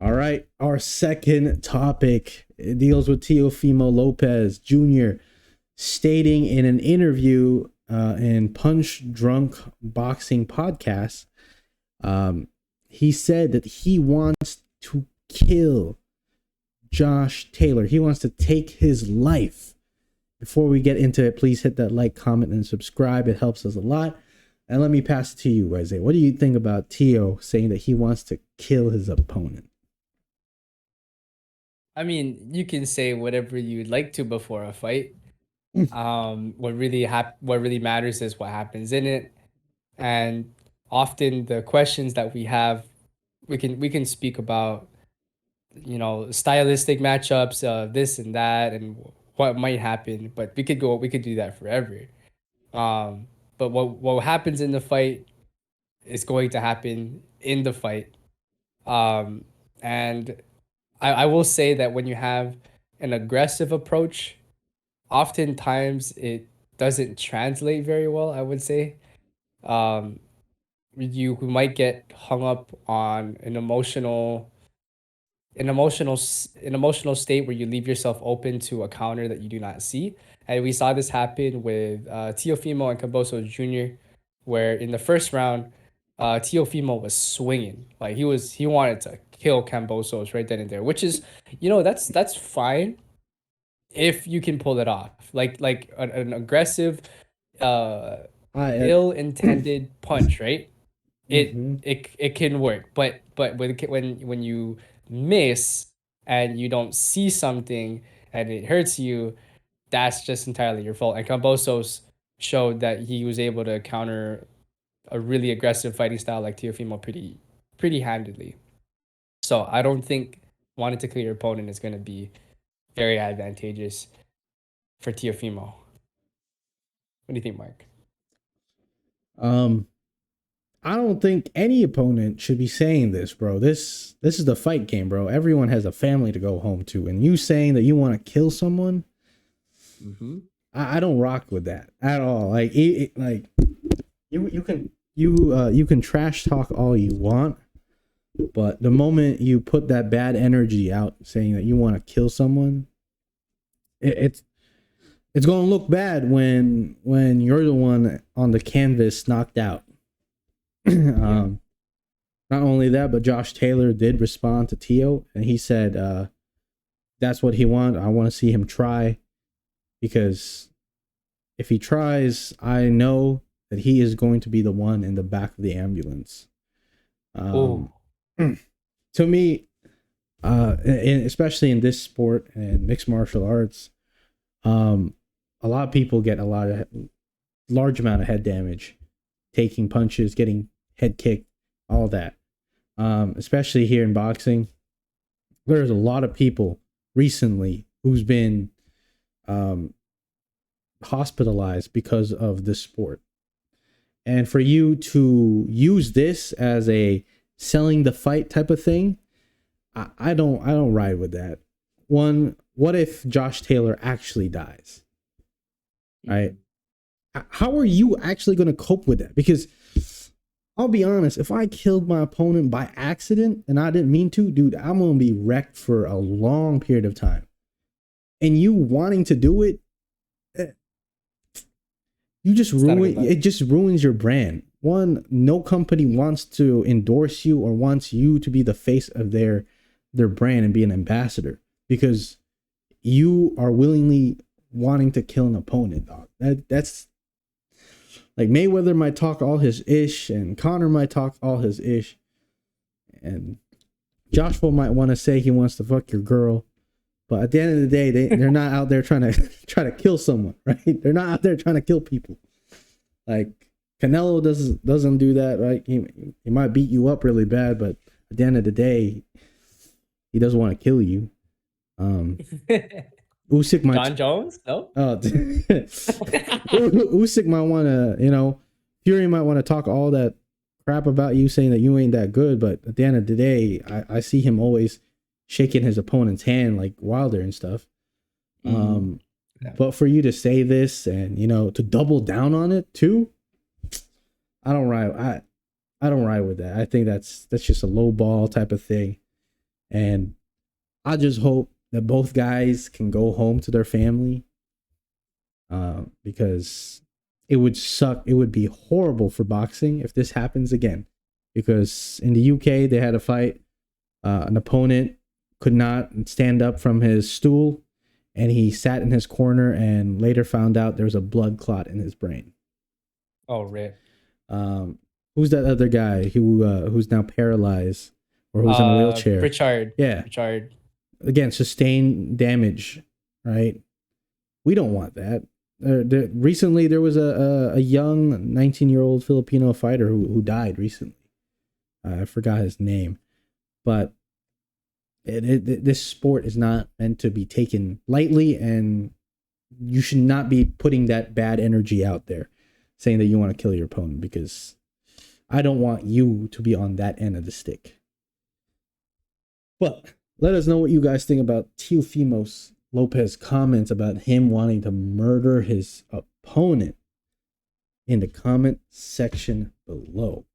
All right, our second topic deals with Teofimo Lopez Jr. stating in an interview in Punch Drunk Boxing podcast, he said that he wants to kill Josh Taylor. He wants to take his life. Before we get into it, please hit that like, comment, and subscribe. It helps us a lot. And let me pass it to you, Isaiah. What do you think about Teo saying that he wants to kill his opponent? I mean, you can say whatever you'd like to before a fight. What really matters is what happens in it, and often the questions that we have, we can speak about, stylistic matchups, this and that, and what might happen. But we could do that forever. But what happens in the fight is going to happen in the fight. And I will say that when you have an aggressive approach, oftentimes it doesn't translate very well, I would say. Um, you might get hung up on an emotional state where you leave yourself open to a counter that you do not see. And we saw this happen with Teofimo and Cambosos Jr., where in the first round, Teofimo was swinging like he wanted to kill Cambosos right then and there, which is, that's fine if you can pull it off. Like an aggressive, uh, I ill-intended punch, right? it mm-hmm. it can work, but when you miss and you don't see something and it hurts you, that's just entirely your fault. And Cambosos showed that he was able to counter a really aggressive fighting style like Teofimo pretty handedly. So I don't think wanting to clear your opponent is going to be very advantageous for Teofimo. What do you think, Mark? I don't think any opponent should be saying this, bro. This is the fight game, bro. Everyone has a family to go home to, and you saying that you want to kill someone, I don't rock with that at all. Like, like you can trash talk all you want, but the moment you put that bad energy out, saying that you want to kill someone, it's gonna look bad when you're the one on the canvas knocked out. Not only that, but Josh Taylor did respond to Teo, and he said that's what he wants. I want to see him try, because if he tries, I know that he is going to be the one in the back of the ambulance. To me, especially in this sport and mixed martial arts, a lot of people get large amount of head damage, taking punches, getting head kicked, all that. Especially here in boxing, there's a lot of people recently who's been hospitalized because of this sport. And for you to use this as a selling the fight type of thing, I don't ride with that. One, what if Josh Taylor actually dies? Right? How are you actually going to cope with that? Because I'll be honest, if I killed my opponent by accident and I didn't mean to, dude, I'm going to be wrecked for a long period of time. And you wanting to do it, it just ruins your brand. One, no company wants to endorse you or wants you to be the face of their brand and be an ambassador, because you are willingly wanting to kill an opponent, dog. That's like Mayweather might talk all his ish, and Conor might talk all his ish, and Joshua might want to say he wants to fuck your girl, but at the end of the day, they're not out there trying to kill someone, right? They're not out there trying to kill people. Like Canelo doesn't do that, right? He might beat you up really bad, but at the end of the day, he doesn't want to kill you. Usyk might John Jones? No. Usyk might want to, Fury might want to talk all that crap about you, saying that you ain't that good. But at the end of the day, I see him always shaking his opponent's hand like Wilder and stuff. But for you to say this and, you know, to double down on it too, I don't ride. I don't ride with that. I think that's just a low ball type of thing. And I just hope that both guys can go home to their family, because it would suck. It would be horrible for boxing if this happens again. Because in the UK, they had a fight. An opponent could not stand up from his stool, and he sat in his corner and later found out there was a blood clot in his brain. Oh, rip. Who's that other guy who's now paralyzed or who's in a wheelchair? Richard. Yeah. Richard. Again, sustained damage, right? We don't want that. Recently, there was a young 19-year-old Filipino fighter who died recently. I forgot his name, but this sport is not meant to be taken lightly, and you should not be putting that bad energy out there, saying that you want to kill your opponent, because I don't want you to be on that end of the stick. But let us know what you guys think about Teofimo Lopez comments about him wanting to murder his opponent in the comment section below.